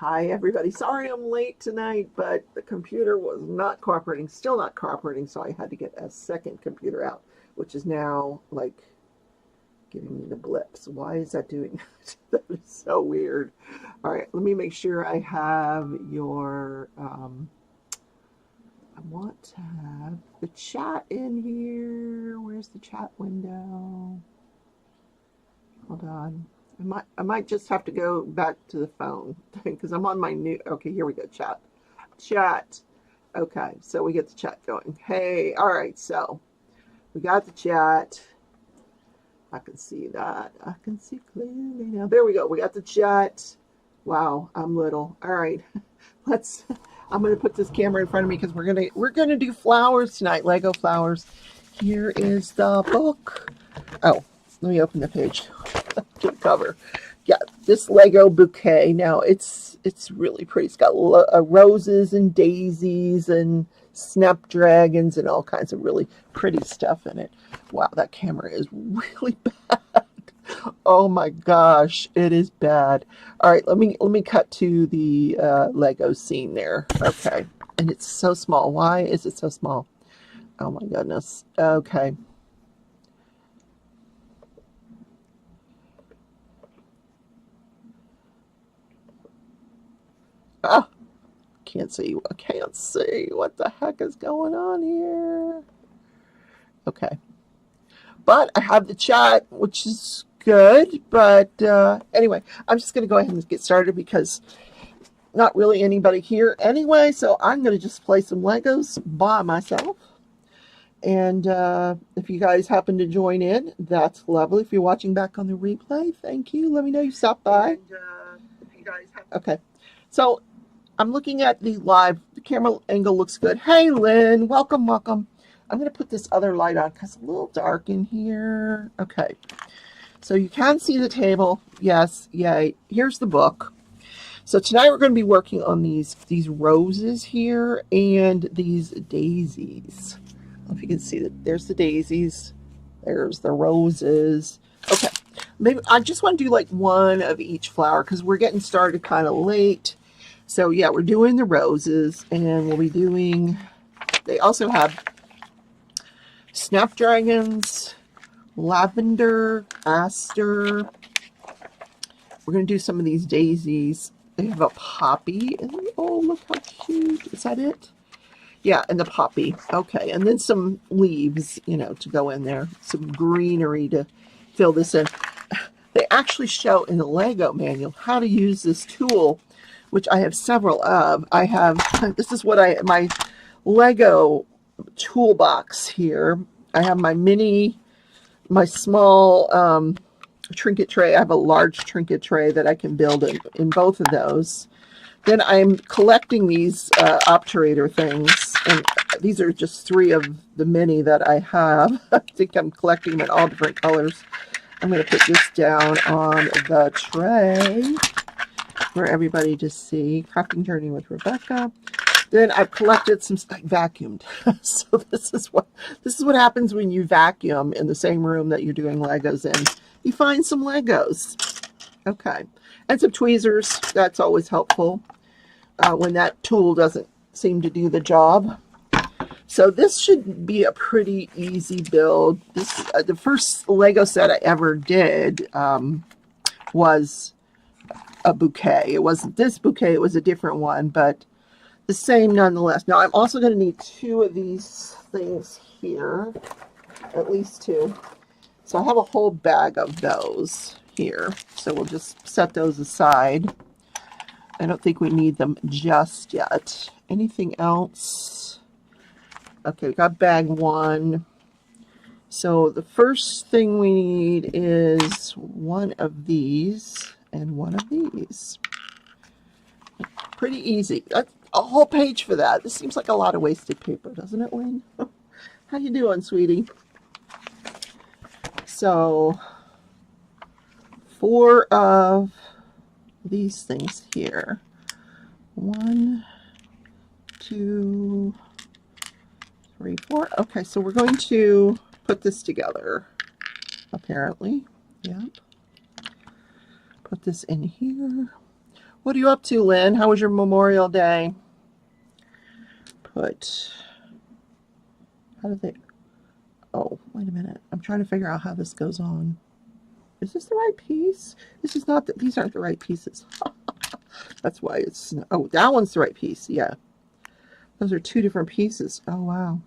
Hi everybody. Sorry I'm late tonight, but the computer was not cooperating, still not cooperating, so I had to get a second computer out, which is now like giving me the blips. Why is that doing that? That is so weird. All right, let me make sure I have your I want to have the chat in here. Where's the chat window? Hold on. I might just have to go back to the phone because I'm on my new. Okay, here we go. Chat. Okay, so we get the chat going. Hey, all right. So we got the chat. I can see that. I can see clearly now. There we go. We got the chat. Wow, I'm little. All right, let's. I'm gonna put this camera in front of me because we're gonna do flowers tonight. Lego flowers. Here is the book. Oh, let me open the page. To the cover. Yeah, this Lego bouquet. Now it's really pretty. It's got roses and daisies and snapdragons and all kinds of really pretty stuff in it. Wow, that camera is really bad. Oh my gosh, it is bad. All right, let me cut to the Lego scene there. Okay, and it's so small. Why is it so small? Oh my goodness. Okay. Ah, can't see. I can't see. What the heck is going on here? Okay. But I have the chat, which is good. But anyway, I'm just going to go ahead and get started because not really anybody here anyway. So I'm going to just play some Legos by myself. And if you guys happen to join in, that's lovely. If you're watching back on the replay, thank you. Let me know you stopped by. And, if you guys have... Okay. So I'm looking at the live. The camera angle looks good. Hey, Lynn. Welcome, welcome. I'm going to put this other light on because it's a little dark in here. Okay. So you can see the table. Yes. Yay. Here's the book. So tonight we're going to be working on these roses here and these daisies. I don't know if you can see that. There's the daisies. There's the roses. Okay. Maybe I just want to do like one of each flower because we're getting started kind of late. So yeah, we're doing the roses and we'll be doing, they also have snapdragons, lavender, aster. We're going to do some of these daisies. They have a poppy. Oh, look how cute. Is that it? Yeah, and the poppy. Okay, and then some leaves, you know, to go in there. Some greenery to fill this in. They actually show in the Lego manual how to use this tool, which I have several of. I have, this is what my Lego toolbox here. I have my small trinket tray. I have a large trinket tray that I can build in both of those. Then I'm collecting these obturator things, and these are just 3 of the many that I have. I think I'm collecting them in all different colors. I'm going to put this down on the tray for everybody to see. Crafting Journey with Rebecca. Then I've collected some stuff, vacuumed. So this is what happens when you vacuum in the same room that you're doing Legos in. You find some Legos. Okay. And some tweezers. That's always helpful when that tool doesn't seem to do the job. So this should be a pretty easy build. This the first Lego set I ever did was a bouquet. It wasn't this bouquet. It was a different one, but the same nonetheless. Now I'm also going to need 2 of these things here, at least 2. So I have a whole bag of those here. So we'll just set those aside. I don't think we need them just yet. Anything else? Okay, we got bag 1. So the first thing we need is one of these and one of these. Pretty easy. That's a whole page for that. This seems like a lot of wasted paper, doesn't it, Wayne? How you doing, sweetie? So 4 of these things here. 1, 2, 3, 4. Okay, so we're going to put this together, apparently. Yep. Put this in here. What are you up to, Lynn? How was your Memorial Day? How did they, oh, wait a minute. I'm trying to figure out how this goes on. Is this the right piece? This is not, these aren't the right pieces. That's why it's, oh, that one's the right piece. Yeah. Those are two different pieces. Oh, wow.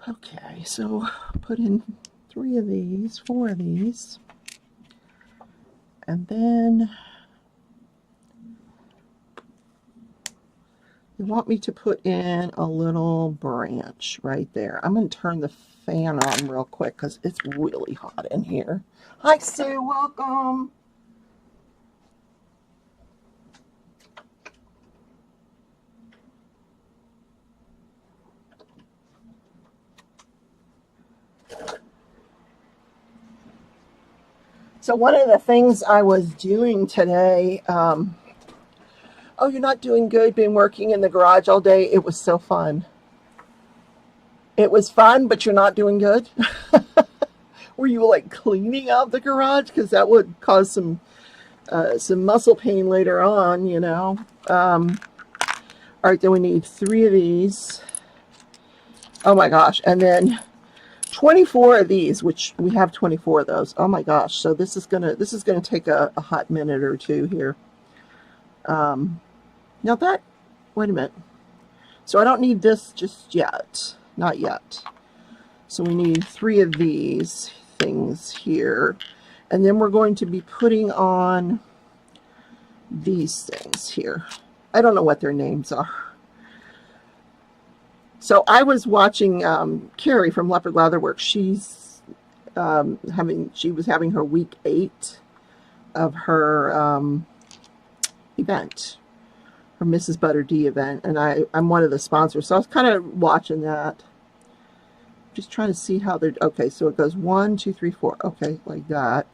Okay, so put in 3 of these, 4 of these. And then you want me to put in a little branch right there. I'm going to turn the fan on real quick because it's really hot in here. Hi, Sue. Welcome. So one of the things I was doing today, oh, you're not doing good, been working in the garage all day. It was so fun. It was fun, but you're not doing good. Were you like cleaning out the garage? Because that would cause some muscle pain later on, you know. All right, then we need 3 of these. Oh my gosh, and then 24 of these, which we have 24 of those. Oh my gosh, so this is gonna take a hot minute or two here. Now that, wait a minute. So I don't need this just yet, not yet. So we need 3 of these things here, and then we're going to be putting on these things here. I don't know what their names are. So I was watching Carrie from Leopard Leatherworks. She's she was having her week 8 of her event, her Mrs. Butter D event, and I'm one of the sponsors. So I was kind of watching that, just trying to see how they're. Okay, so it goes 1, 2, 3, 4. Okay, like that.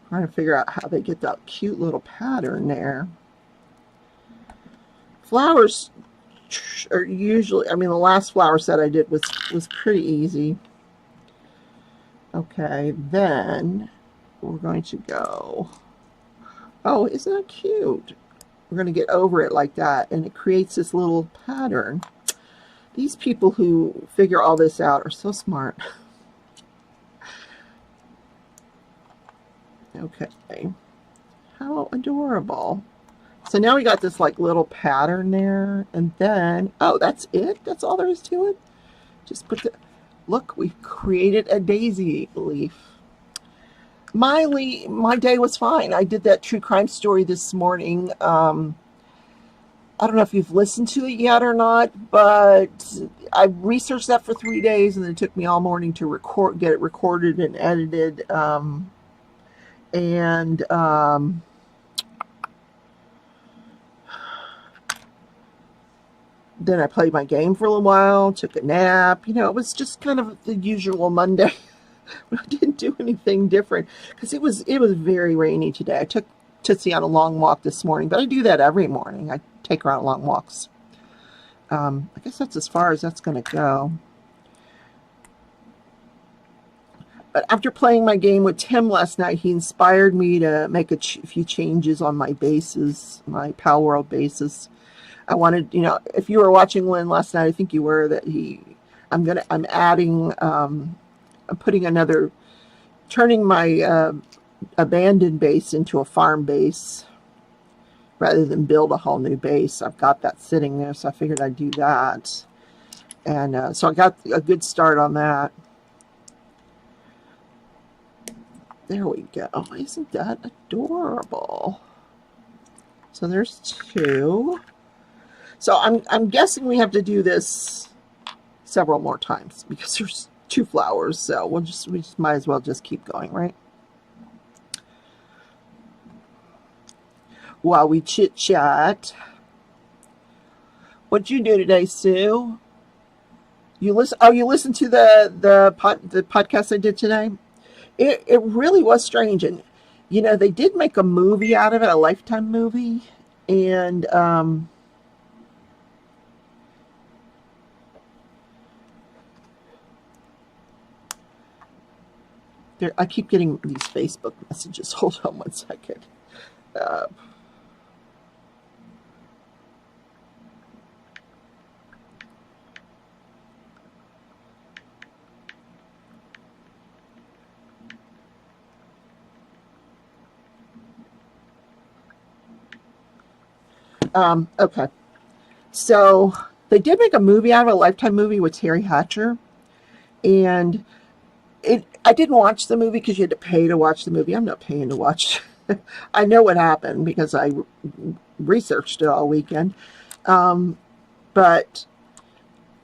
Trying to figure out how they get that cute little pattern there. Flowers are usually, I mean, the last flower set I did was pretty easy. Okay, then we're going to go, oh, isn't that cute? We're going to get over it like that, and it creates this little pattern. These people who figure all this out are so smart. Okay, how adorable. So now we got this like little pattern there, and then, oh, that's it? That's all there is to it? Just put the, look, we created a daisy leaf. My day was fine. I did that true crime story this morning. I don't know if you've listened to it yet or not, but I researched that for 3 days, and it took me all morning to get it recorded and edited. Then I played my game for a little while, took a nap. You know, it was just kind of the usual Monday. I didn't do anything different because it was very rainy today. I took Tootsie on a long walk this morning, but I do that every morning. I take her on long walks. I guess that's as far as that's going to go. But after playing my game with Tim last night, he inspired me to make a few changes on my bases, my Pal World bases. I wanted, you know, if you were watching Lynn last night, I think you were, that I'm adding, I'm turning my abandoned base into a farm base rather than build a whole new base. I've got that sitting there, so I figured I'd do that. And so I got a good start on that. There we go. Isn't that adorable? So there's 2. So I'm guessing we have to do this several more times because there's 2 flowers. So we just might as well just keep going, right? While we chit chat. What'd you do today, Sue? You listen? Oh, you listened to the podcast I did today? It really was strange, and you know they did make a movie out of it, a Lifetime movie, and There, I keep getting these Facebook messages. Hold on one second. Okay. So they did make a movie out of it, a Lifetime movie with Terry Hatcher. And I didn't watch the movie because you had to pay to watch the movie. I'm not paying to watch. I know what happened because I researched it all weekend. But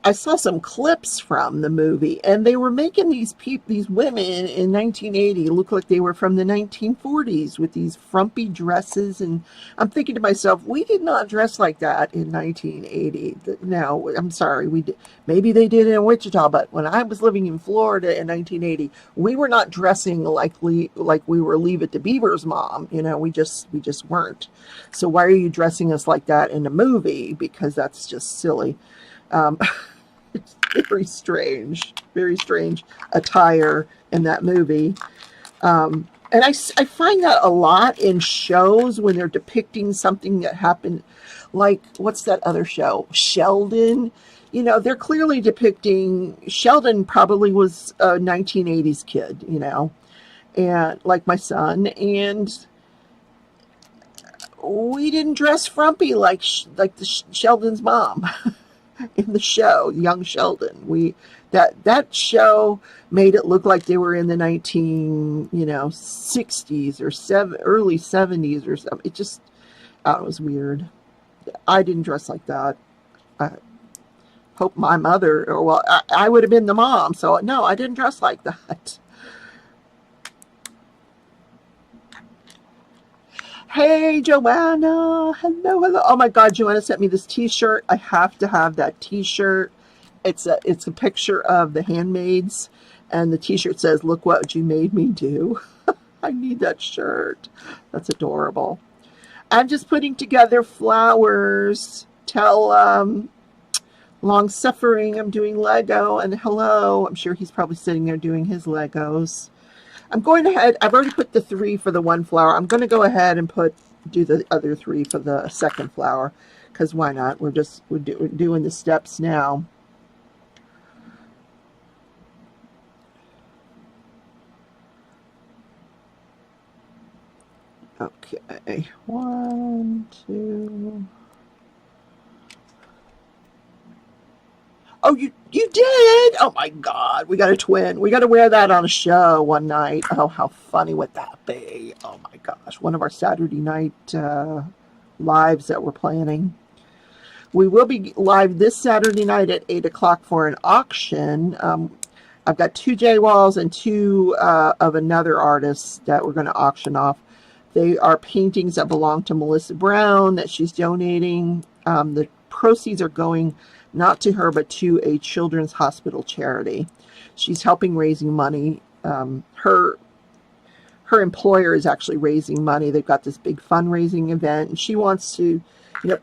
I saw some clips from the movie, and they were making these women in 1980 look like they were from the 1940s with these frumpy dresses. And I'm thinking to myself, we did not dress like that in 1980. No, I'm sorry, we did. Maybe they did in Wichita, but when I was living in Florida in 1980, we were not dressing like we were Leave It to Beaver's mom. You know, we just weren't. So why are you dressing us like that in a movie? Because that's just silly. It's very strange attire in that movie. And I find that a lot in shows when they're depicting something that happened, like, what's that other show? Sheldon. You know, they're clearly depicting, Sheldon probably was a 1980s kid, you know, and like my son, and we didn't dress frumpy like Sheldon's mom. In the show, young Sheldon, that show made it look like they were in the 60s or early 70s or something. It just, it was weird. I didn't dress like that. I hope my mother, or well, I would have been the mom. So no, I didn't dress like that. Hey, Joanna. Hello. Oh my God, Joanna sent me this t-shirt. I have to have that t-shirt. It's a picture of the handmaids, and the t-shirt says, "Look what you made me do." I need that shirt. That's adorable. I'm just putting together flowers. Tell Long Suffering I'm doing Lego, and hello. I'm sure he's probably sitting there doing his Legos. I'm going ahead. I've already put the 3 for the one flower. I'm going to go ahead and do the other 3 for the second flower, because why not? We're doing the steps now. Okay, 1, 2. Oh, you did? Oh my God, we got a twin. We got to wear that on a show one night. Oh, how funny would that be? Oh my gosh, one of our Saturday night lives that we're planning. We will be live this Saturday night at 8 o'clock for an auction. I've got 2 J walls and 2 of another artist that we're going to auction off. They are paintings that belong to Melissa Brown that she's donating. The proceeds are going not to her, but to a children's hospital charity. She's helping raising money. Her employer is actually raising money. They've got this big fundraising event, and she wants to,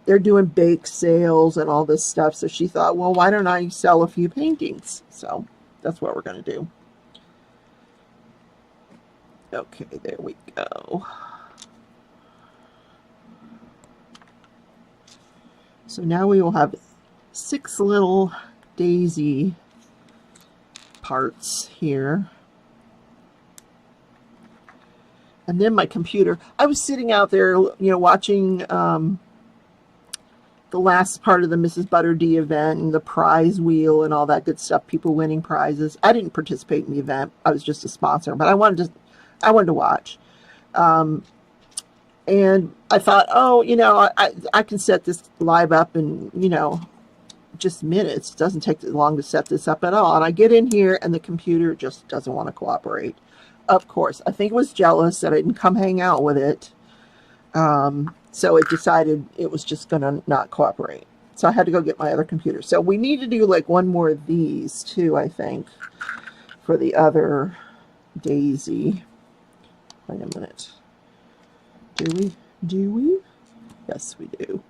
they're doing bake sales and all this stuff. So she thought, well, why don't I sell a few paintings? So that's what we're going to do. Okay, there we go. So now we will have 6 little daisy parts here. And then my computer. I was sitting out there, watching the last part of the Mrs. Butterdee event and the prize wheel and all that good stuff, people winning prizes. I didn't participate in the event. I was just a sponsor, but I wanted to watch. And I thought, I can set this live up in, just minutes. It doesn't take long to set this up at all. And I get in here and the computer just doesn't want to cooperate. Of course, I think it was jealous that I didn't come hang out with it. So it decided it was just going to not cooperate. So I had to go get my other computer. So we need to do like one more of these too, I think, for the other daisy. Wait a minute. Do we? Yes, we do. You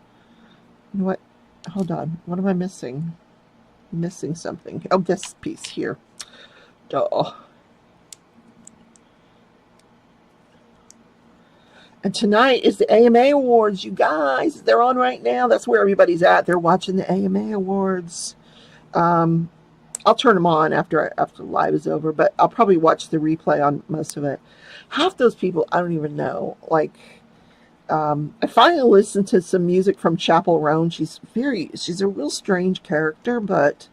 know what? Hold on. What am I missing? I'm missing something. Oh, this piece here. Duh. And tonight is the AMA Awards, you guys. They're on right now. That's where everybody's at. They're watching the AMA Awards. I'll turn them on after the live is over, but I'll probably watch the replay on most of it. Half those people I don't even know. Like, I finally listened to some music from Chappell Roan. She's a real strange character, but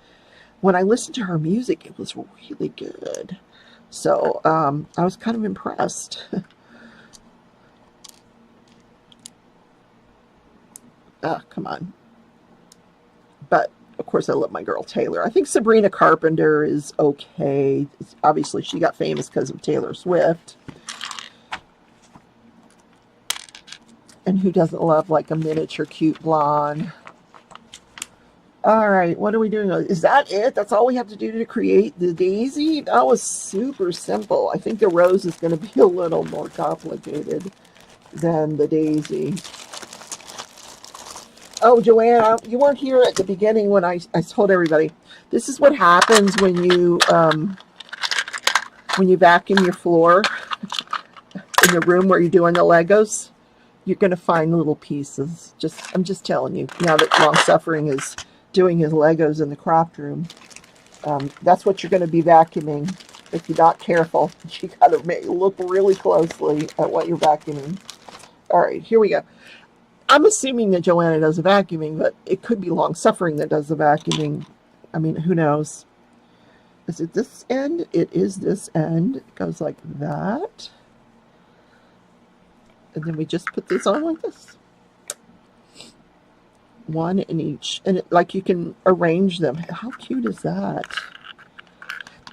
when I listened to her music, it was really good. So I was kind of impressed. Come on. But of course, I love my girl Taylor. I think Sabrina Carpenter is okay. Obviously, she got famous because of Taylor Swift. And who doesn't love like a miniature cute blonde? All right, what are we doing? Is that it? That's all we have to do to create the daisy? That was super simple. I think the rose is going to be a little more complicated than the daisy. Oh, Joanne, you weren't here at the beginning when I told everybody. This is what happens when you vacuum your floor in the room where you're doing the Legos. You're going to find little pieces. I'm just telling you. Now that Long Suffering is doing his Legos in the craft room, that's what you're going to be vacuuming. If you're not careful, you got to look really closely at what you're vacuuming. All right, here we go. I'm assuming that Joanna does the vacuuming, but it could be Long Suffering that does the vacuuming. I mean, who knows? Is it this end? It is this end. It goes like that. And then we just put this on like this. One in each. And like you can arrange them. How cute is that?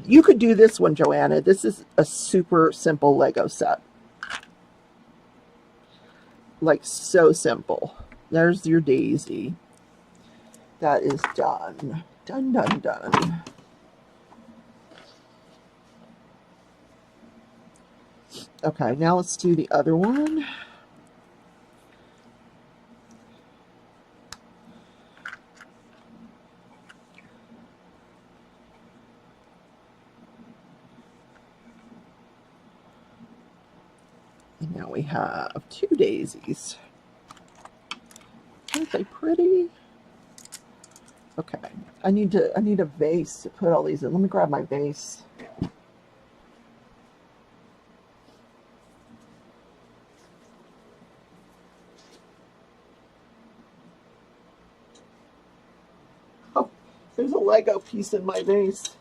You could do this one, Joanna. This is a super simple Lego set. Like so simple. There's your daisy. That is done. Done, done, done. Okay, now let's do the other one. And now we have two daisies. Aren't they pretty? Okay, I need a vase to put all these in. Let me grab my vase. Oh, there's a Lego piece in my vase.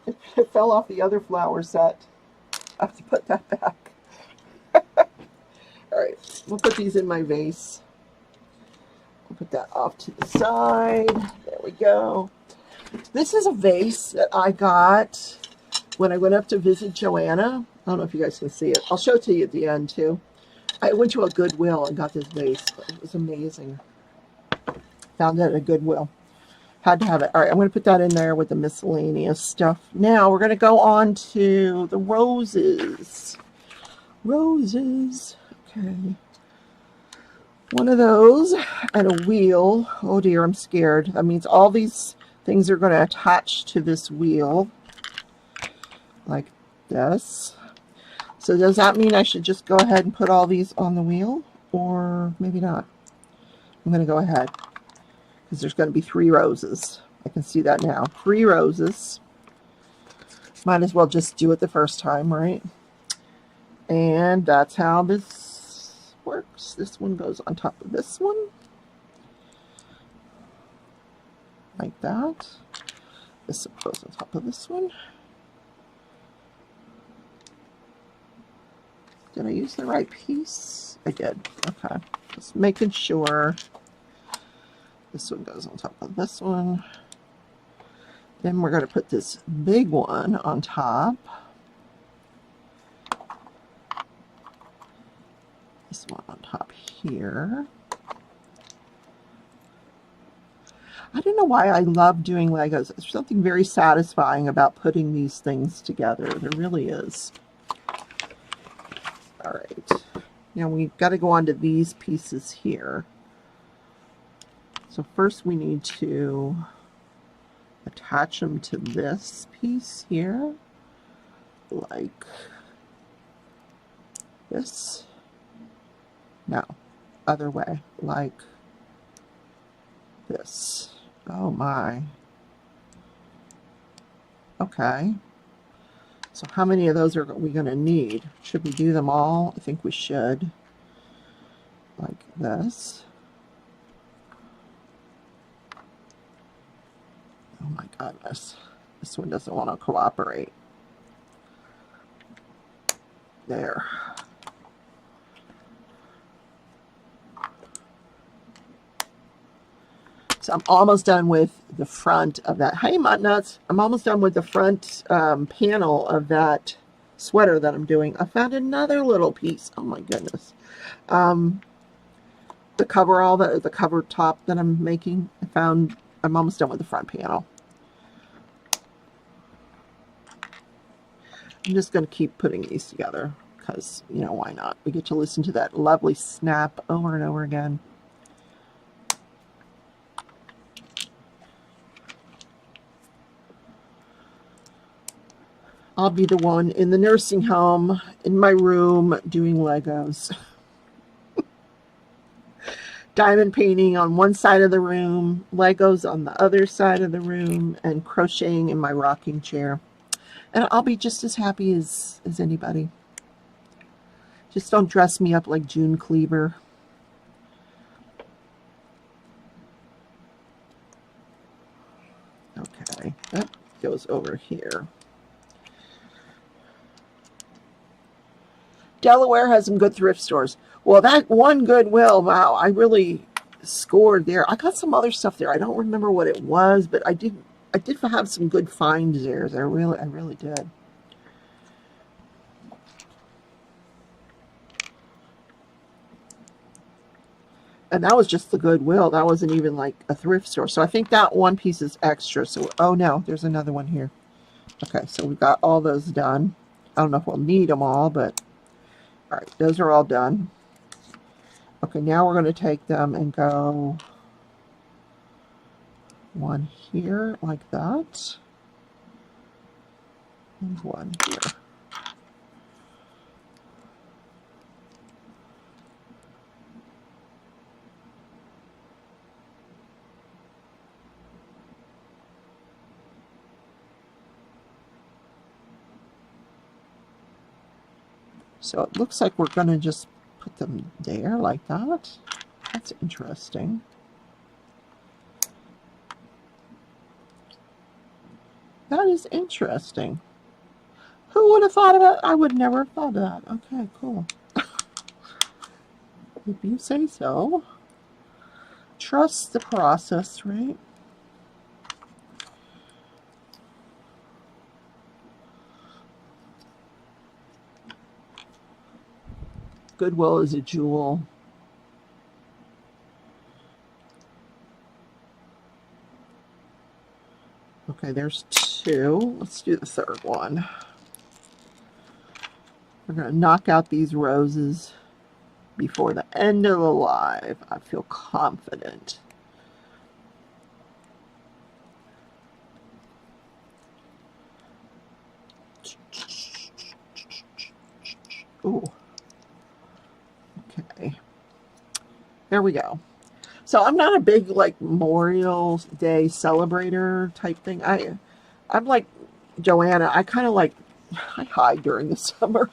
It fell off the other flower set. I have to put that back. All right, we'll put these in my vase. We'll put that off to the side. There we go. This is a vase that I got when I went up to visit Joanna. I don't know if you guys can see it. I'll show it to you at the end too. I went to a Goodwill and got this vase. It was amazing. Found it at a Goodwill. Had to have it. All right, I'm going to put that in there with the miscellaneous stuff. Now we're going to go on to the roses. Roses. Okay. One of those and a wheel. Oh dear, I'm scared. That means all these things are going to attach to this wheel. Like this. So does that mean I should just go ahead and put all these on the wheel? Or maybe not. I'm going to go ahead. Because there's going to be 3 roses. I can see that now. 3 roses. Might as well just do it the first time, right? And that's how this works. This one goes on top of this one. Like that. This one goes on top of this one. Did I use the right piece? I did. Okay. Just making sure. This one goes on top of this one. Then we're going to put this big one on top. This one on top here. I don't know why I love doing Legos. There's something very satisfying about putting these things together. There really is. All right. Now we've got to go on to these pieces here. So first we need to attach them to this piece here, like this. No, other way, like this. Oh my. Okay. So how many of those are we going to need? Should we do them all? I think we should. Like this. Oh my goodness. This one doesn't want to cooperate. There. So I'm almost done with the front of that. Hey, Mutt Nuts. I'm almost done with the front panel of that sweater that I'm doing. I found another little piece. Oh my goodness. The coverall, the cover top that I'm making. I'm almost done with the front panel. I'm just going to keep putting these together because, you know, why not? We get to listen to that lovely snap over and over again. I'll be the one in the nursing home, in my room, doing Legos. Diamond painting on one side of the room, Legos on the other side of the room, and crocheting in my rocking chair. And I'll be just as happy as anybody. Just don't dress me up like June Cleaver. Okay, that goes over here. Delaware has some good thrift stores. Well, that one Goodwill, wow, I really scored there. I got some other stuff there. I don't remember what it was, but I did have some good finds there. I really did. And that was just the Goodwill. That wasn't even like a thrift store. So I think that one piece is extra. So, oh no, there's another one here. Okay, so we've got all those done. I don't know if we'll need them all, but all right, those are all done. Okay, now we're going to take them and go one here like that. And one here. So it looks like we're going to just put them there like that. That's interesting. That is interesting. Who would have thought of it? I would never have thought of that. Okay, cool. If you say so. Trust the process, right? Goodwill is a jewel. Okay, there's two. Let's do the third one. We're going to knock out these roses before the end of the live. I feel confident. Ooh. Okay. There we go. So I'm not a big like Memorial Day celebrator type thing. I'm like Joanna. I kind of like I hide during the summer.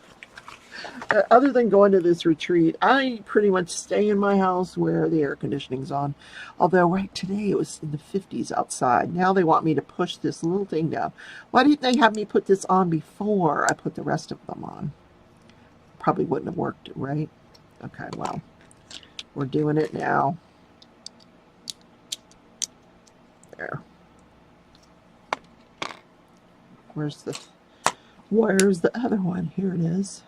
Other than going to this retreat, I pretty much stay in my house where the air conditioning's on. Although right today it was in the 50s outside. Now they want me to push this little thing down. Why didn't they have me put this on before I put the rest of them on? Probably wouldn't have worked, right? Okay, well, we're doing it now. There. Where's the other one? Here it is.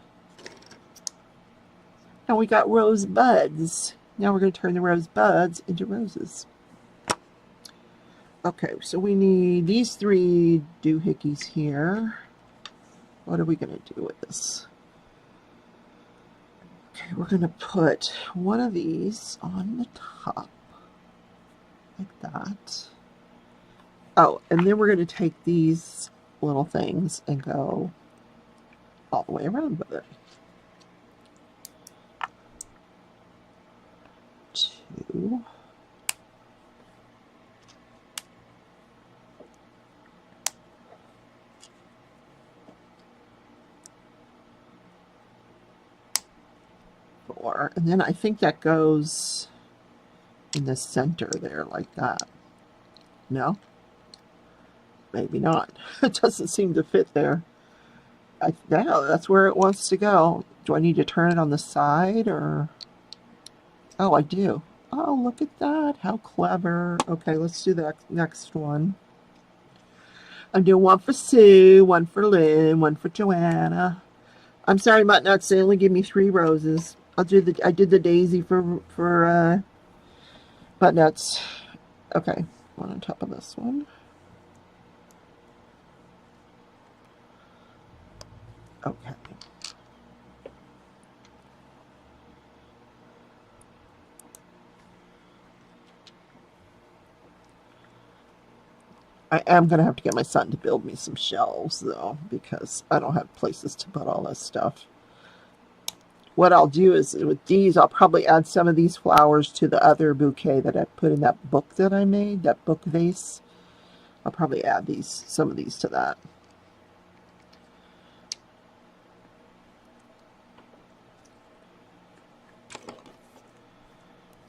Now we got rose buds. Now we're going to turn the rose buds into roses. Okay, so we need these three doohickeys here. What are we going to do with this? Okay, we're going to put one of these on the top. Like that. Oh, and then we're going to take these little things and go all the way around with it. 2. And then I think that goes in the center there like that. No? Maybe not. It doesn't seem to fit there. Yeah, that's where it wants to go. Do I need to turn it on the side or? Oh, I do. Oh, look at that. How clever. Okay, let's do the next one. I'm doing one for Sue, one for Lynn, one for Joanna. I'm sorry, Muttnuts, they only give me 3 roses. I did the daisy for Muttnuts. Okay, one on top of this one. Okay. I am going to have to get my son to build me some shelves, though, because I don't have places to put all this stuff. What I'll do is, with these, I'll probably add some of these flowers to the other bouquet that I put in that book that I made, that book vase. I'll probably add some of these to that.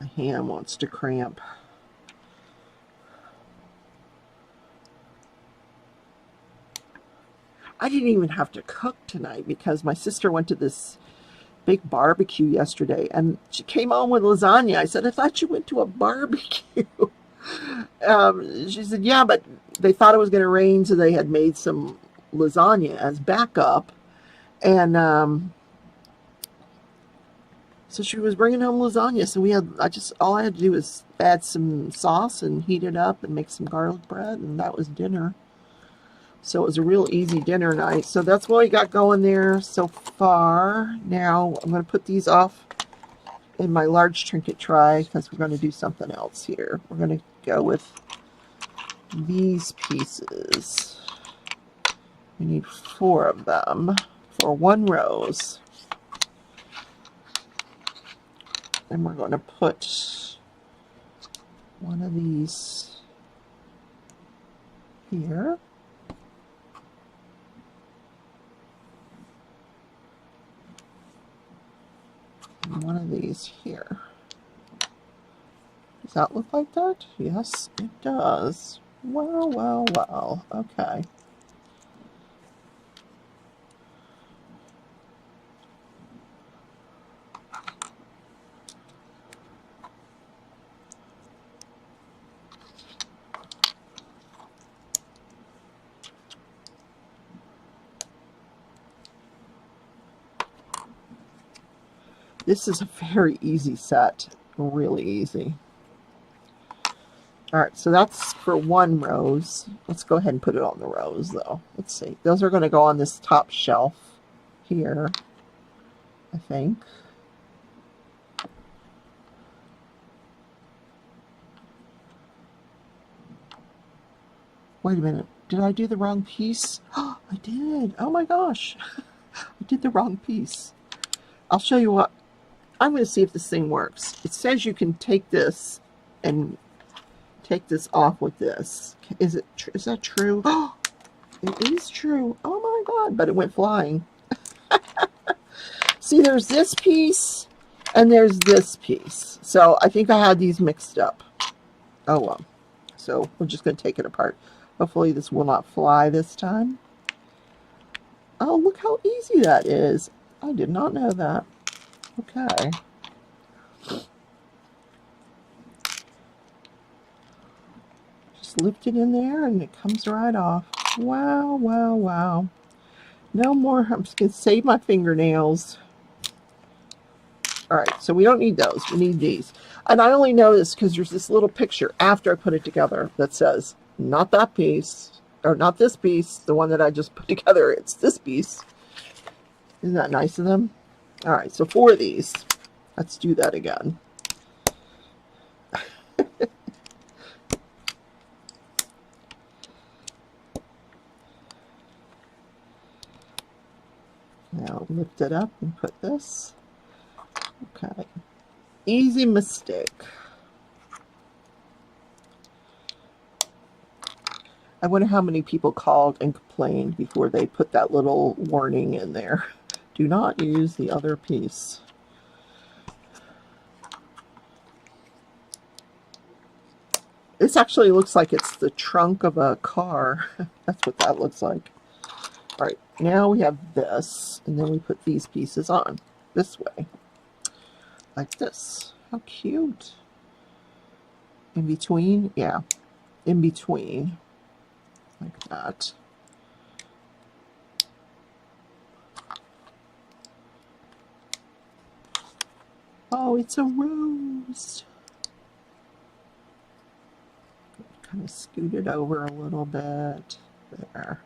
My hand wants to cramp. I didn't even have to cook tonight because my sister went to this big barbecue yesterday and she came home with lasagna. I said, I thought you went to a barbecue. She said, yeah, but they thought it was going to rain, so they had made some lasagna as backup. And so she was bringing home lasagna. So all I had to do was add some sauce and heat it up and make some garlic bread, and that was dinner. So it was a real easy dinner night. So that's what we got going there so far. Now I'm going to put these off in my large trinket tray because we're going to do something else here. We're going to go with these pieces. We need 4 of them for 1 rose. And we're going to put one of these here. And one of these here. Does that look like that? Yes, it does. Well, well, well. Okay. This is a very easy set. Really easy. Alright, so that's for 1 rose. Let's go ahead and put it on the rose, though. Let's see. Those are going to go on this top shelf here, I think. Wait a minute. Did I do the wrong piece? Oh, I did. Oh my gosh. I did the wrong piece. I'll show you what. I'm going to see if this thing works. It says you can take this and take this off with this. Is that true? Oh, it is true. Oh my God, but it went flying. See, there's this piece and there's this piece. So I think I had these mixed up. Oh well. So we're just going to take it apart. Hopefully this will not fly this time. Oh, look how easy that is. I did not know that. Okay. Just lift it in there and it comes right off. Wow, wow, wow. No more. I'm just going to save my fingernails. All right, so we don't need those. We need these. And I only know this because there's this little picture after I put it together that says, not that piece, or not this piece, the one that I just put together. It's this piece. Isn't that nice of them? All right, so 4 of these. Let's do that again. Now lift it up and put this. Okay. Easy mistake. I wonder how many people called and complained before they put that little warning in there. Do not use the other piece. This actually looks like it's the trunk of a car. That's what that looks like. All right, now we have this, and then we put these pieces on this way, like this. How cute. In between, yeah, in between, like that. Oh, it's a rose. Kind of scoot it over a little bit. There.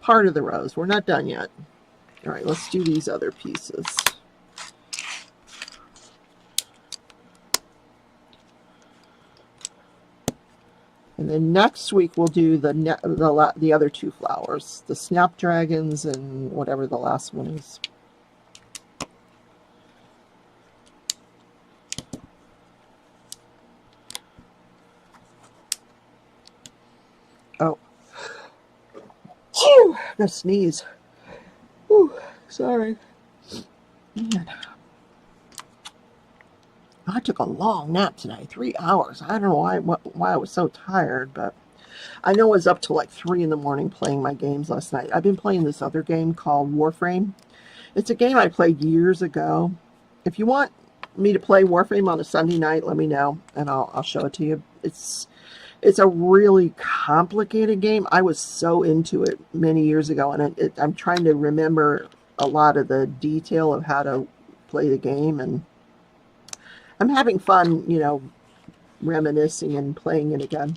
Part of the rose. We're not done yet. All right, let's do these other pieces. And then next week we'll do the other two flowers, the snapdragons and whatever the last one is. Oh, phew, I'm gonna sneeze. Whew, sorry. Man. I took a long nap tonight, 3 hours. I don't know why I was so tired, but I know I was up till like 3 in the morning playing my games last night. I've been playing this other game called Warframe. It's a game I played years ago. If you want me to play Warframe on a Sunday night, let me know, and I'll show it to you. It's a really complicated game. I was so into it many years ago, and I'm trying to remember a lot of the detail of how to play the game, and I'm having fun, you know, reminiscing and playing it again.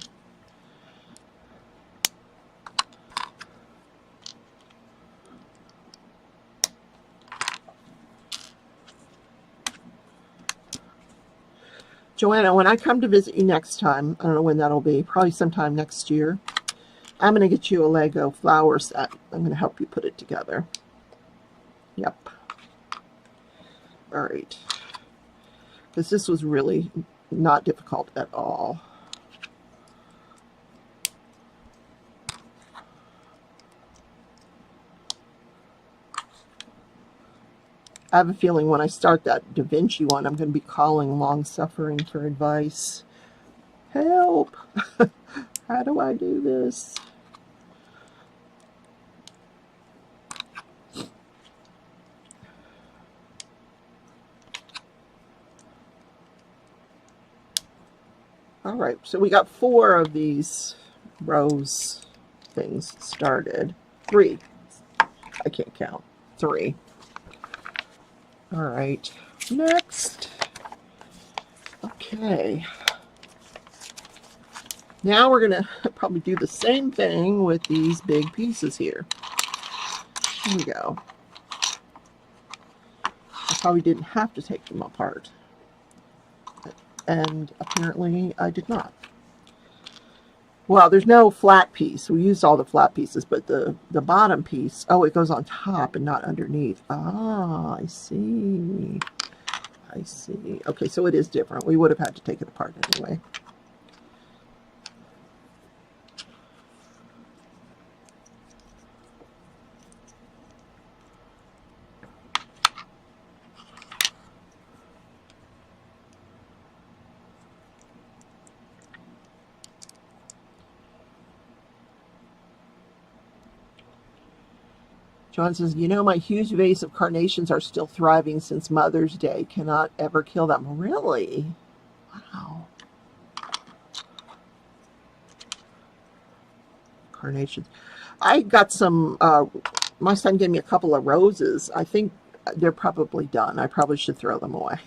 Joanna, when I come to visit you next time, I don't know when that'll be, probably sometime next year, I'm going to get you a Lego flower set. I'm going to help you put it together. Yep. All right. Because this was really not difficult at all. I have a feeling when I start that Da Vinci one, I'm going to be calling Long Suffering for advice. Help! How do I do this? All right, so we got 4 of these rose things started. 3. I can't count. 3. All right, next. Okay. Now we're going to probably do the same thing with these big pieces here. Here we go. I probably didn't have to take them apart. And apparently I did not. Well, there's no flat piece. We used all the flat pieces, but the bottom piece, oh, it goes on top and not underneath. Ah, I see. I see. Okay, so it is different. We would have had to take it apart anyway. John says, you know, my huge vase of carnations are still thriving since Mother's Day. Cannot ever kill them. Really? Wow. Carnations. I got some, my son gave me a couple of roses. I think they're probably done. I probably should throw them away.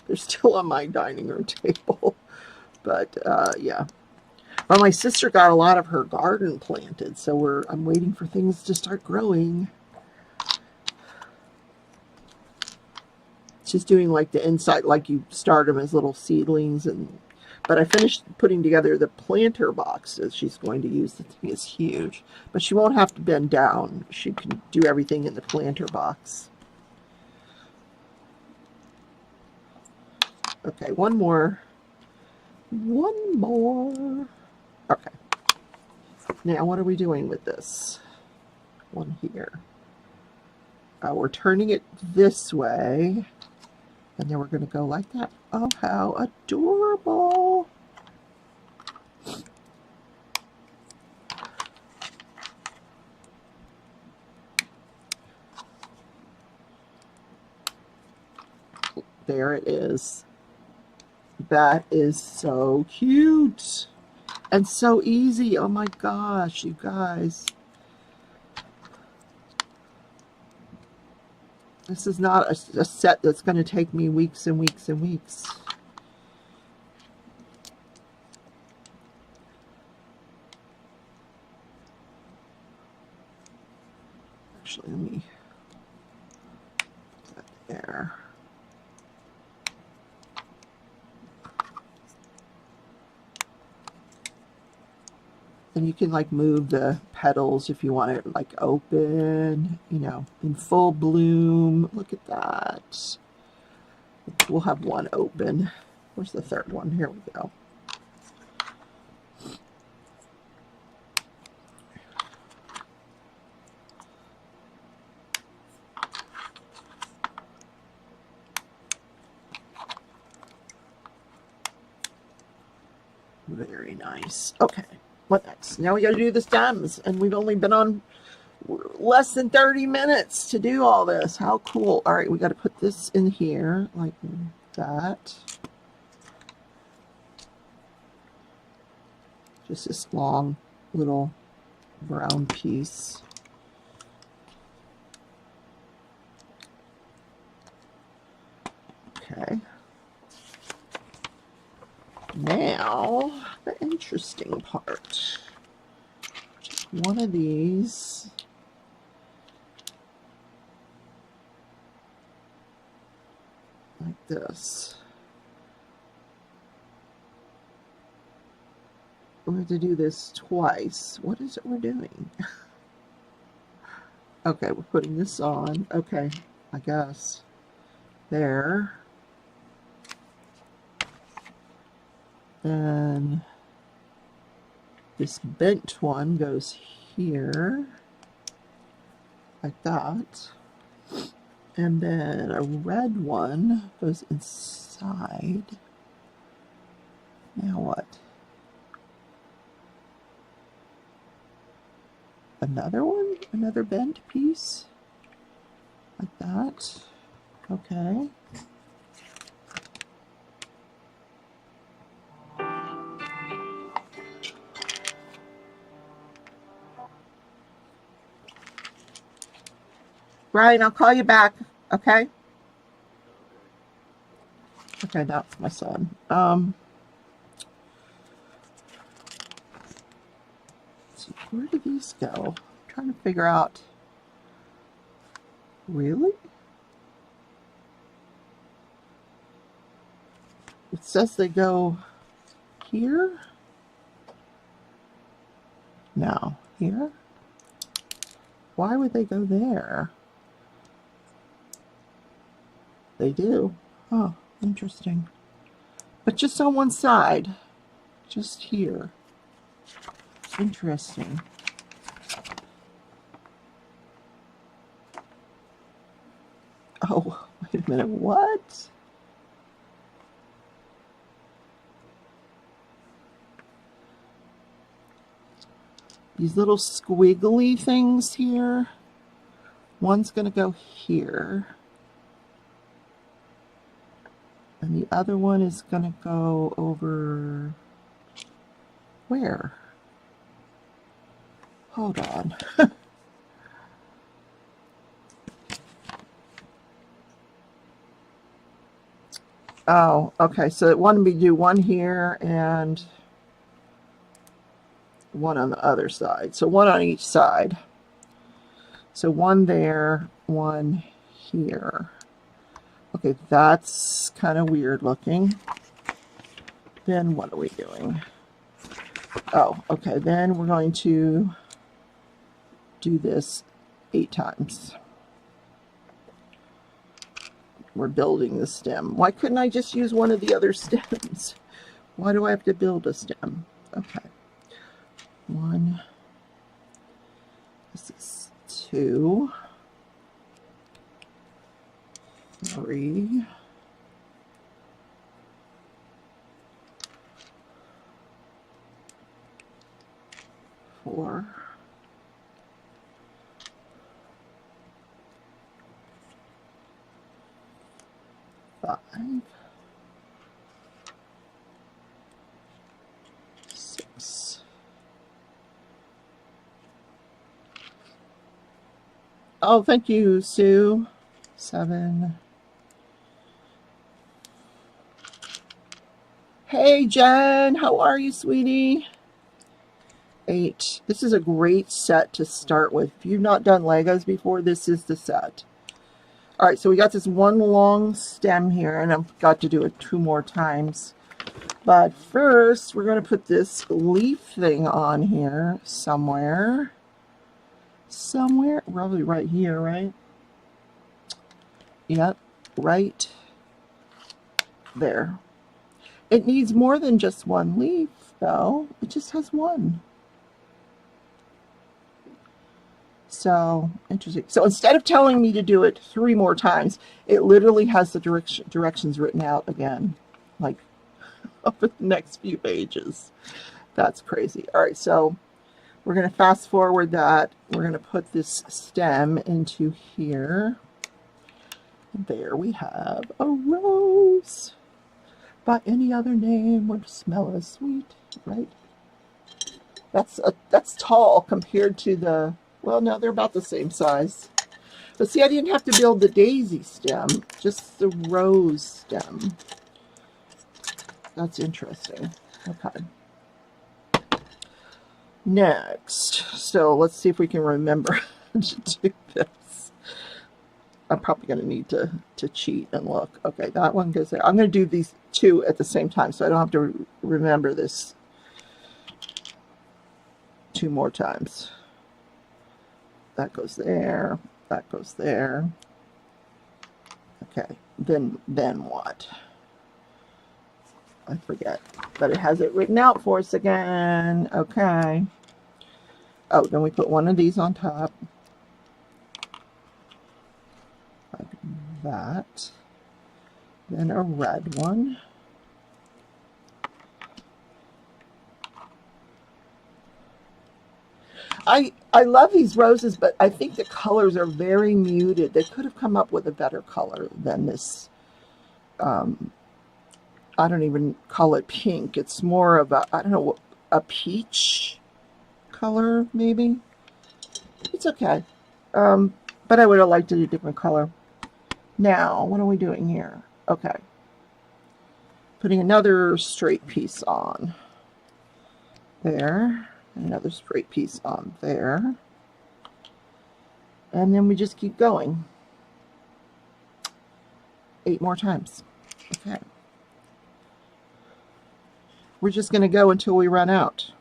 They're still on my dining room table. But, yeah. Well, my sister got a lot of her garden planted, so I'm waiting for things to start growing. She's doing like the inside, like you start them as little seedlings, but I finished putting together the planter box that she's going to use. The thing is huge, but she won't have to bend down. She can do everything in the planter box. Okay, one more. Okay. Now, what are we doing with this one here? We're turning it this way, and then we're going to go like that. Oh, how adorable! There it is. That is so cute and so easy. Oh my gosh, you guys. This is not a set that's going to take me weeks and weeks and weeks. Actually, let me put that there. And you can like move the petals if you want it like open, you know, in full bloom. Look at that. We'll have one open. Where's the third one? Here we go. Very nice. Okay. What next? Now we got to do the stems, and we've only been on less than 30 minutes to do all this. How cool. All right, we got to put this in here like that. Just this long little brown piece. Okay. Now, the interesting part. Just one of these. Like this. We have to do this twice. What is it we're doing? Okay, we're putting this on. Okay, I guess. There. Then this bent one goes here, like that. And then a red one goes inside. Now what? Another one? Another bent piece? Like that. Okay. Brian, I'll call you back, okay? Okay, that's my son. So where do these go? I'm trying to figure out. Really? It says they go here? No, here? Why would they go there? They do. Oh, interesting. But just on one side. Just here. Interesting. Oh, wait a minute. What? These little squiggly things here. One's going to go here. And the other one is going to go over where? Hold on. Oh, okay. So it wanted me to do one here and one on the other side. So one on each side. So one there, one here. Okay, that's kind of weird looking. Then what are we doing? Oh, okay, then we're going to do this 8 times. We're building the stem. Why couldn't I just use one of the other stems? Why do I have to build a stem? Okay. 1, 2, 3, 4, 5, 6. Oh, thank you, Sue. 7. Hey, Jen, how are you, sweetie? 8. This is a great set to start with. If you've not done Legos before, this is the set. All right, so we got this one long stem here, and I've got to do it 2 more times. But first, we're going to put this leaf thing on here somewhere. Somewhere, probably right here, right? Yep, right there. It needs more than just one leaf, though. It just has one. So, interesting. So instead of telling me to do it 3 more times, it literally has the directions written out again, like over the next few pages. That's crazy. All right, so we're going to fast forward that. We're going to put this stem into here. There we have a rose. By any other name would smell as sweet, right? That's tall compared to the, well, no, they're about the same size. But see, I didn't have to build the daisy stem, just the rose stem. That's interesting. Okay. Next, so let's see if we can remember to do this. I'm probably going to need to cheat and look. Okay, that one goes there. I'm going to do these 2 at the same time, so I don't have to remember this 2 more times. That goes there. That goes there. Okay, then what? I forget, but it has it written out for us again. Okay. Oh, then we put one of these on top. Like that. Then a red one. I love these roses, but I think the colors are very muted. They could have come up with a better color than this. I don't even call it pink. It's more of a, I don't know, a peach color, maybe. It's okay. But I would have liked a different color. Now, what are we doing here? Okay. Putting another straight piece on. There. Another straight piece on there. And then we just keep going. 8 more times. Okay. We're just going to go until we run out.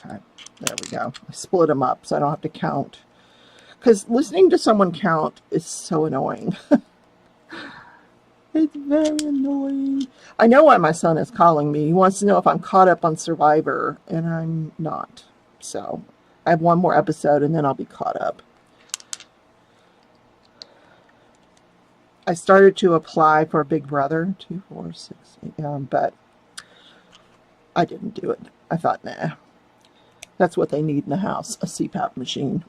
Okay, there we go. I split them up so I don't have to count. Because listening to someone count is so annoying. It's very annoying. I know why my son is calling me. He wants to know if I'm caught up on Survivor, and I'm not. So I have 1 more episode, and then I'll be caught up. I started to apply for Big Brother, 2, 4, 6, 8, but I didn't do it. I thought, nah, that's what they need in the house, a CPAP machine.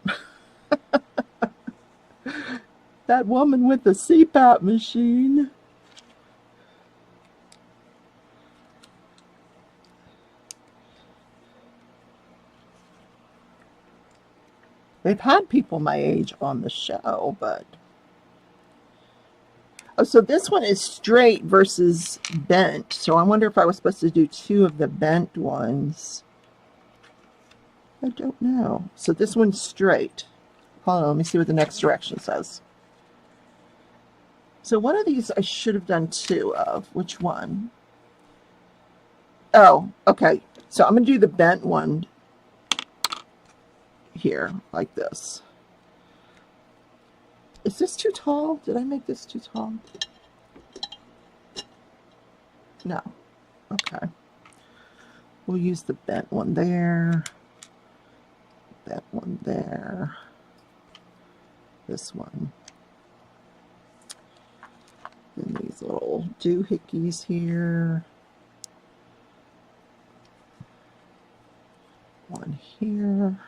That woman with the CPAP machine. They've had people my age on the show, but... Oh, so this one is straight versus bent. So I wonder if I was supposed to do 2 of the bent ones. I don't know. So this one's straight. Hold on, let me see what the next direction says. So one of these I should have done 2 of. Which one? Oh, okay. So I'm going to do the bent one here, like this. Is this too tall? Did I make this too tall? No. Okay. We'll use the bent one there. That one there. This one. And these little doohickeys here. One here.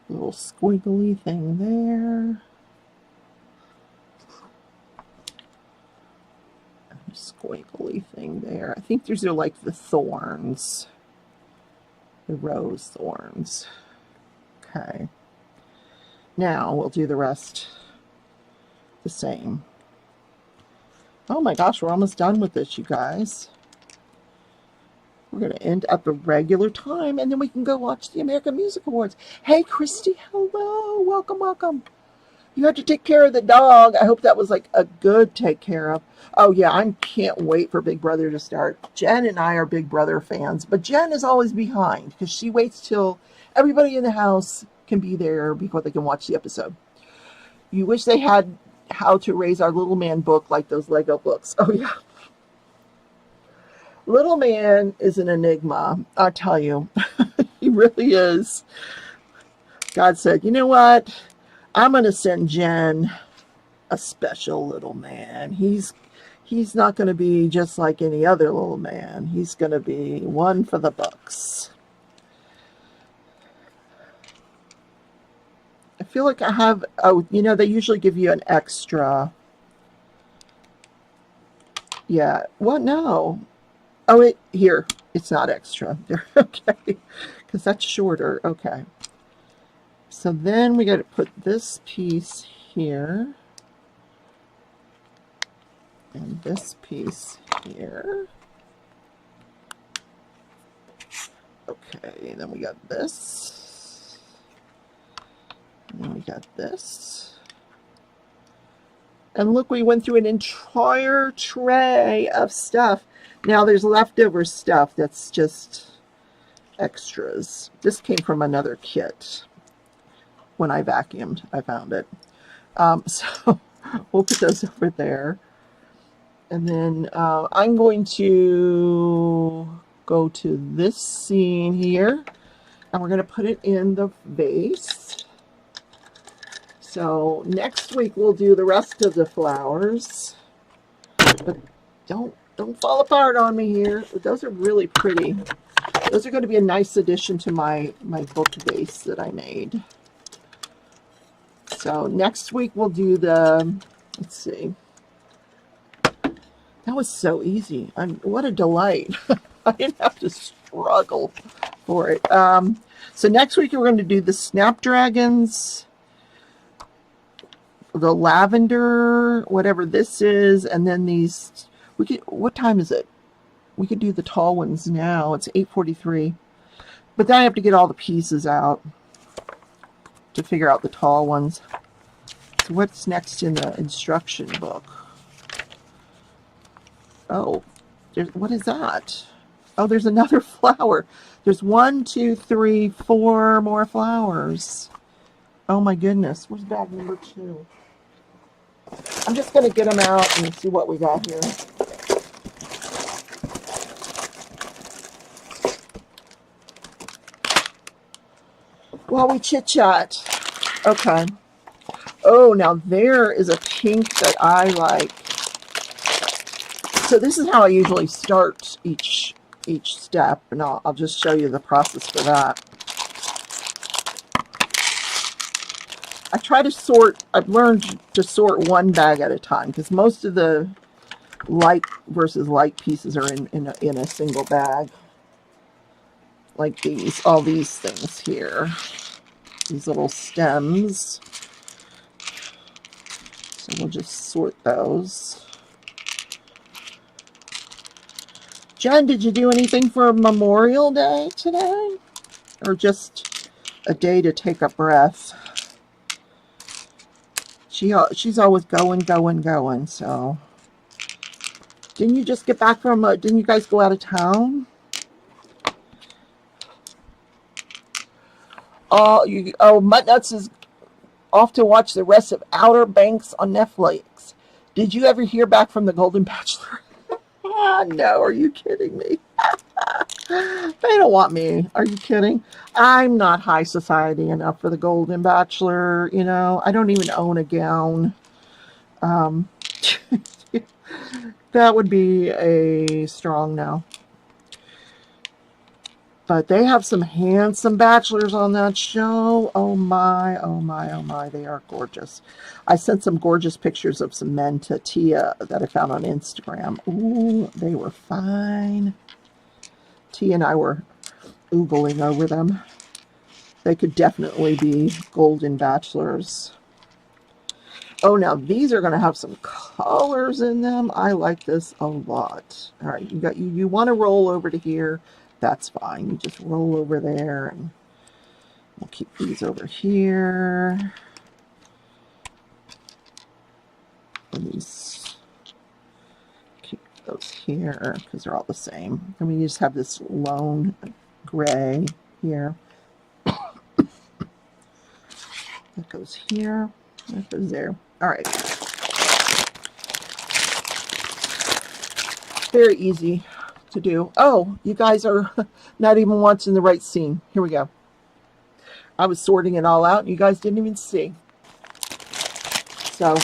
Little squiggly thing there. And a squiggly thing there. I think these are like the thorns. The rose thorns. Okay. Now we'll do the rest the same. Oh my gosh, we're almost done with this, you guys. We're going to end up a regular time, and then we can go watch the American Music Awards. Hey, Christy, hello. Welcome, welcome. You had to take care of the dog. I hope that was like a good take care of. Oh, yeah, I can't wait for Big Brother to start. Jen and I are Big Brother fans, but Jen is always behind because she waits till everybody in the house can be there before they can watch the episode. You wish they had How to Raise Our Little Man book like those Lego books. Oh, yeah. Little man is an enigma, I'll tell you. He really is. God said, you know what? I'm going to send Jen a special little man. He's not going to be just like any other little man. He's going to be one for the books. I feel like I have, oh, you know, they usually give you an extra. Yeah, well, no. Oh, here, it's not extra. Okay, because that's shorter. Okay. So then we got to put this piece here. And this piece here. Okay, then we got this. And then we got this. And look, we went through an entire tray of stuff. Now there's leftover stuff that's just extras. This came from another kit. When I vacuumed, I found it. So we'll put those over there. And then I'm going to go to this scene here. And we're going to put it in the vase. So next week we'll do the rest of the flowers. But don't fall apart on me here. Those are really pretty. Those are going to be a nice addition to my book vase that I made. So next week we'll do the, let's see. That was so easy. What a delight. I didn't have to struggle for it. So next week we're going to do the snapdragons, the lavender, whatever this is, and then these. What time is it? We could do the tall ones now. It's 8:43. But then I have to get all the pieces out to figure out the tall ones. So what's next in the instruction book? Oh, what is that? Oh, there's another flower. There's 1, 2, 3, 4 more flowers. Oh my goodness. Where's bag number 2? I'm just going to get them out and see what we got here. While we chit-chat. Okay. Oh, now there is a pink that I like. So this is how I usually start each step, and I'll just show you the process for that. I try to sort, I've learned to sort one bag at a time, because most of the light versus light pieces are in a single bag. Like these, all these things here. These little stems. So we'll just sort those. Jen, did you do anything for Memorial Day today? Or just a day to take a breath? She's always going, so. Didn't you just get back from, didn't you guys go out of town? Oh, Muttnuts is Off to watch the rest of Outer Banks on Netflix. Did you ever hear back from the Golden Bachelor? No, are you kidding me? They don't want me. Are you kidding? I'm not high society enough for the Golden Bachelor. You know, I don't even own a gown. Um, that would be a strong no. But they have some handsome bachelors on that show. Oh my, oh my, oh my. They are gorgeous. I sent some gorgeous pictures of some men to Tia that I found on Instagram. Ooh, they were fine. Tia and I were oogling over them. They could definitely be golden bachelors. Oh, now these are going to have some colors in them. I like this a lot. All right, you want to roll over to here. That's fine. You just roll over there, and we'll keep these over here. And these, keep those here because they're all the same. And we just have this lone gray here. That goes here. That goes there. All right. Very easy to do. Oh, you guys are not even watching the right scene. Here we go. I was sorting it all out and you guys didn't even see. So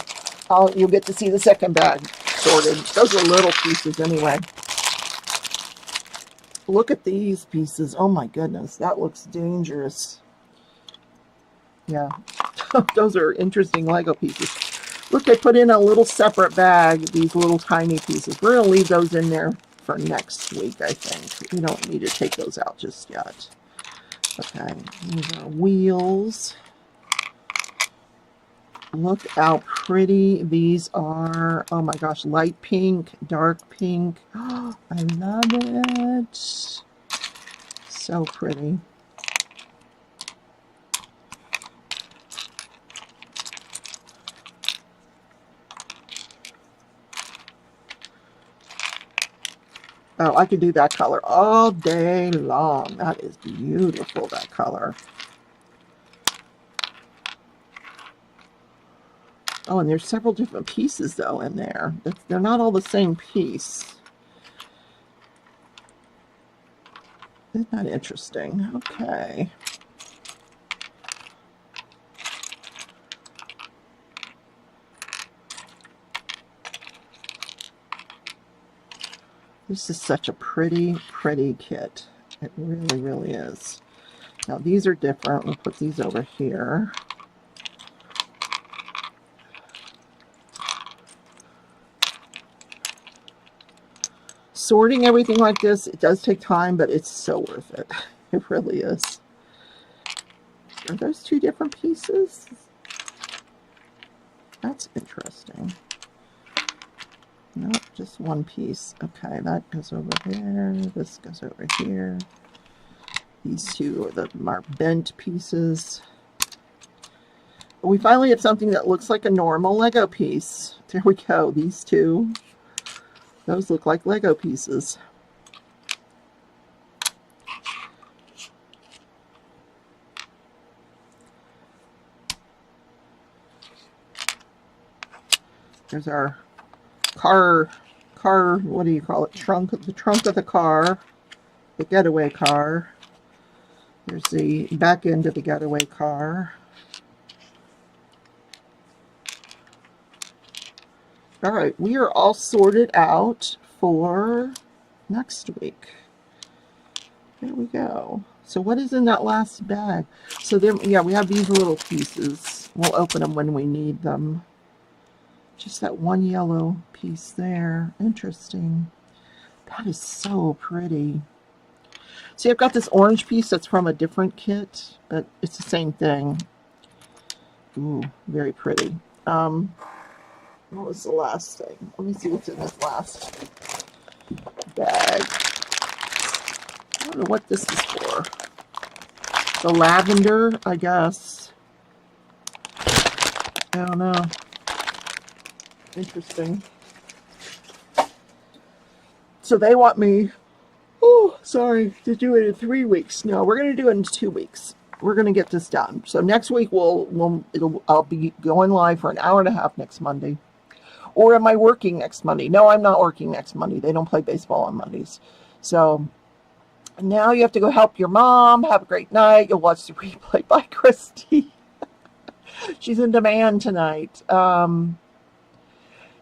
you'll get to see the second bag sorted. Those are little pieces anyway. Look at these pieces. Oh my goodness, that looks dangerous. Yeah, those are interesting Lego pieces. Look, they put in a little separate bag, these little tiny pieces. We're going to leave those in there for next week, I think. We don't need to take those out just yet. Okay, these are wheels. Look how pretty these are. Oh my gosh, light pink, dark pink. Oh, I love it. So pretty. Oh, I could do that color all day long. That is beautiful, that color. Oh, and there's several different pieces, though, in there. They're not all the same piece. Isn't that interesting? Okay. This is such a pretty, pretty kit. It really, really is. Now, these are different. We'll put these over here. Sorting everything like this, it does take time, but it's so worth it. It really is. Are those two different pieces? That's interesting. No, just one piece. Okay, that goes over there. This goes over here. These two are bent pieces. We finally have something that looks like a normal Lego piece. There we go. These two. Those look like Lego pieces. There's our car, what do you call it? The trunk of the car, the getaway car. There's the back end of the getaway car. All right, we are all sorted out for next week. There we go. So what is in that last bag? So there, yeah, we have these little pieces. We'll open them when we need them. Just that one yellow piece there. Interesting. That is so pretty. See, I've got this orange piece that's from a different kit, but it's the same thing. Ooh, very pretty. What was the last thing? Let me see what's in this last bag. I don't know what this is for. The lavender, I guess. I don't know. Interesting. So they want me, to do it in 3 weeks. No, we're going to do it in 2 weeks. we're going to get this done. So next week I'll be going live for an hour and a half next Monday. Or am I working next Monday? No, I'm not working next Monday. They don't play baseball on Mondays. So now you have to go help your mom. Have a great night. You'll watch the replay. Bye, Christy. She's in demand tonight.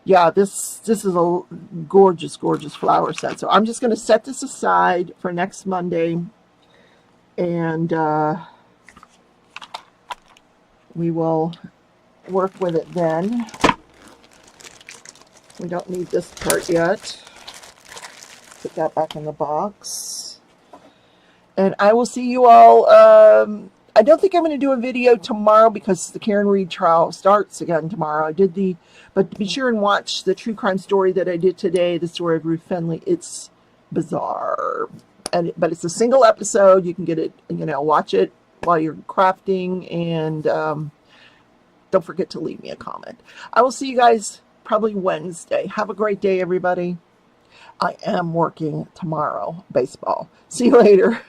Yeah, this is a gorgeous, gorgeous flower set. So I'm just going to set this aside for next Monday. And we will work with it then. We don't need this part yet. Put that back in the box. And I will see you all. I don't think I'm going to do a video tomorrow because the Karen Reed trial starts again tomorrow. But be sure and watch the true crime story that I did today, the story of Ruth Fenley. It's bizarre. But it's a single episode. You can get it, watch it while you're crafting. And don't forget to leave me a comment. I will see you guys probably Wednesday. Have a great day, everybody. I am working tomorrow, baseball. See you later.